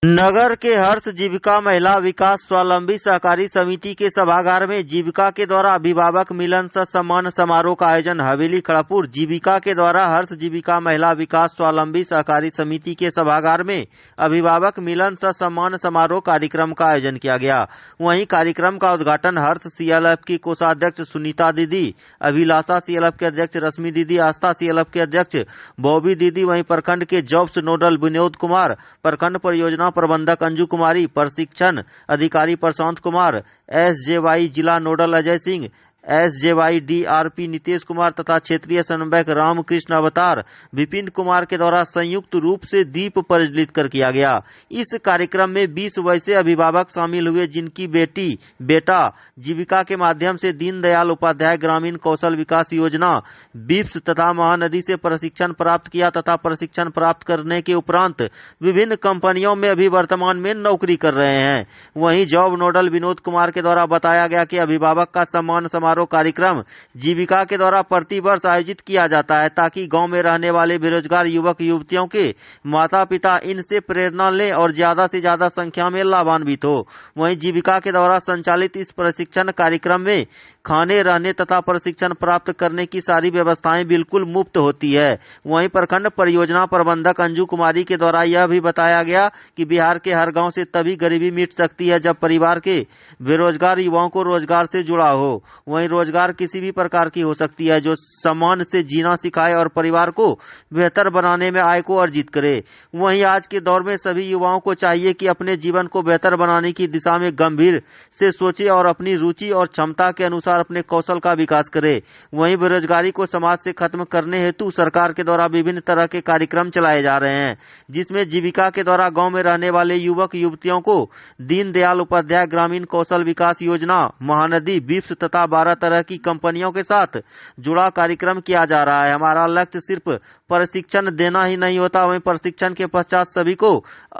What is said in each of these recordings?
नगर के हर्ष जीविका महिला विकास स्वावलंबी सहकारी समिति के सभागार में जीविका के द्वारा अभिभावक मिलन सह सम्मान समारोह का आयोजन। हवेली खड़गपुर जीविका के द्वारा हर्ष जीविका महिला विकास स्वावलंबी सहकारी समिति के सभागार में अभिभावक मिलन सह सम्मान समारोह कार्यक्रम का आयोजन किया गया। वहीं कार्यक्रम का उद्घाटन हर्ष सीएलएफ की कोषाध्यक्ष सुनीता दीदी, अभिलाषा सीएलएफ के अध्यक्ष रश्मि दीदी, आस्था सीएलएफ के अध्यक्ष बॉबी दीदी, वहीं प्रखंड के जॉब्स नोडल विनोद कुमार, प्रखंड परियोजना प्रबंधक अंजू कुमारी, प्रशिक्षण अधिकारी प्रशांत कुमार, एसजेवाई जिला नोडल अजय सिंह, एसजेवाई डीआरपी नितेश कुमार तथा क्षेत्रीय समन्वयक रामकृष्ण अवतार विपिन कुमार के द्वारा संयुक्त रूप से दीप प्रज्वलित कर किया गया। इस कार्यक्रम में 20 वैसे अभिभावक शामिल हुए जिनकी बेटी बेटा जीविका के माध्यम से दीनदयाल उपाध्याय ग्रामीण कौशल विकास योजना बिप्स तथा महानदी से प्रशिक्षण प्राप्त किया तथा प्रशिक्षण प्राप्त करने के उपरांत विभिन्न कंपनियों में अभी वर्तमान में नौकरी कर रहे हैं। वहीं जॉब नोडल विनोद कुमार के द्वारा बताया गया कि अभिभावक का सम्मान समारोह कार्यक्रम जीविका के द्वारा प्रतिवर्ष आयोजित किया जाता है ताकि गांव में रहने वाले बेरोजगार युवक युवतियों के माता पिता इनसे प्रेरणा लें और ज्यादा से ज्यादा संख्या में लाभान्वित हो। वहीं जीविका के द्वारा संचालित इस प्रशिक्षण कार्यक्रम में खाने, रहने तथा प्रशिक्षण प्राप्त करने की सारी व्यवस्थाएं बिल्कुल मुफ्त होती है। वहीं प्रखंड परियोजना प्रबंधक अंजू कुमारी के द्वारा यह भी बताया गया कि बिहार के हर गांव से तभी गरीबी मिट सकती है जब परिवार के बेरोजगार युवाओं को रोजगार से जुड़ा हो। वहीं रोजगार किसी भी प्रकार की हो सकती है जो सम्मान से जीना सिखाए और परिवार को बेहतर बनाने में आय को अर्जित करे। वहीं आज के दौर में सभी युवाओं को चाहिए कि अपने जीवन को बेहतर बनाने की दिशा में गंभीर से सोचे और अपनी रुचि और क्षमता के अनुसार अपने कौशल का विकास करे। वहीं बेरोजगारी को समाज से खत्म करने हेतु सरकार के द्वारा विभिन्न तरह के कार्यक्रम चलाए जा रहे हैं, जिसमें जीविका के द्वारा गांव में रहने वाले युवक युवतियों को दीनदयाल उपाध्याय ग्रामीण कौशल विकास योजना, महानदी, बिप्स तथा 12 तरह की कंपनियों के साथ जुड़ा कार्यक्रम किया जा रहा है। हमारा लक्ष्य सिर्फ प्रशिक्षण देना ही नहीं होता, वहीं प्रशिक्षण के पश्चात सभी को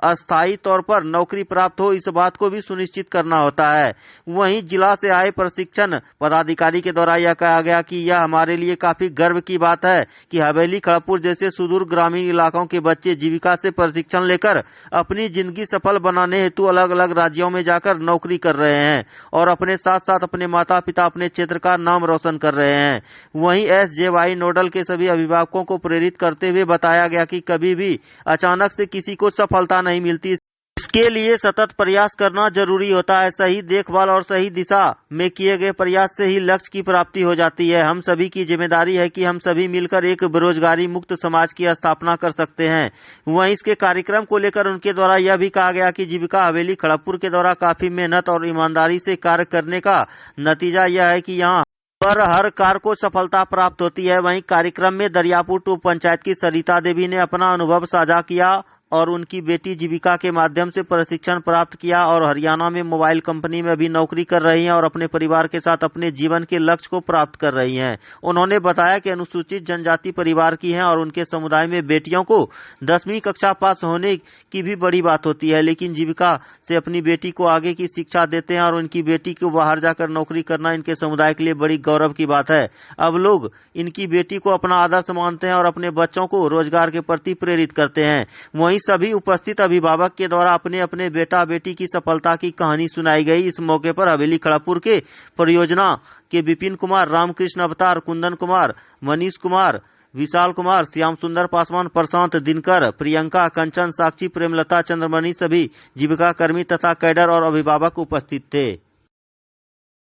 अस्थायी तौर पर नौकरी प्राप्त हो, इस बात को भी सुनिश्चित करना होता है। वहीं जिला से आए प्रशिक्षण पदाधिकारी के द्वारा यह कहा गया कि यह हमारे लिए काफी गर्व की बात है कि हवेली खड़गपुर जैसे सुदूर ग्रामीण इलाकों के बच्चे जीविका से प्रशिक्षण लेकर अपनी जिंदगी सफल बनाने हेतु अलग अलग राज्यों में जाकर नौकरी कर रहे हैं और अपने साथ साथ अपने माता पिता, अपने क्षेत्र का नाम रोशन कर रहे हैं। वहीं एसजेवाई नोडल के सभी अभिभावकों को प्रेरित करते हुए बताया गया कि कभी भी अचानक से किसी को सफलता नहीं मिलती, इसके लिए सतत प्रयास करना जरूरी होता है। सही देखभाल और सही दिशा में किए गए प्रयास से ही लक्ष्य की प्राप्ति हो जाती है। हम सभी की जिम्मेदारी है कि हम सभी मिलकर एक बेरोजगारी मुक्त समाज की स्थापना कर सकते हैं। वहीं इसके कार्यक्रम को लेकर उनके द्वारा यह भी कहा गया कि जीविका हवेली खड़गपुर के द्वारा काफी मेहनत और ईमानदारी से कार्य करने का नतीजा यह है कि यहाँ पर हर कार्य को सफलता प्राप्त होती है। वहीं कार्यक्रम में दरियापुर टू पंचायत की सरिता देवी ने अपना अनुभव साझा किया और उनकी बेटी जीविका के माध्यम से प्रशिक्षण प्राप्त किया और हरियाणा में मोबाइल कंपनी में भी नौकरी कर रही हैं और अपने परिवार के साथ अपने जीवन के लक्ष्य को प्राप्त कर रही हैं। उन्होंने बताया कि अनुसूचित जनजाति परिवार की हैं और उनके समुदाय में बेटियों को 10वीं कक्षा पास होने की भी बड़ी बात होती है, लेकिन जीविका से अपनी बेटी को आगे की शिक्षा देते हैं और उनकी बेटी को बाहर जाकर नौकरी करना इनके समुदाय के लिए बड़ी गौरव की बात है। अब लोग इनकी बेटी को अपना आदर्श मानते हैं और अपने बच्चों को रोजगार के प्रति प्रेरित करते हैं। वहीं सभी उपस्थित अभिभावक के द्वारा अपने अपने बेटा बेटी की सफलता की कहानी सुनाई गई। इस मौके पर हवेली खड़गपुर के परियोजना के विपिन कुमार, रामकृष्ण अवतार, कुंदन कुमार, मनीष कुमार, विशाल कुमार, श्याम सुंदर पासवान, प्रशांत, दिनकर, प्रियंका, कंचन, साक्षी, प्रेमलता, चंद्रमणि सभी जीविका कर्मी तथा कैडर और अभिभावक उपस्थित थे।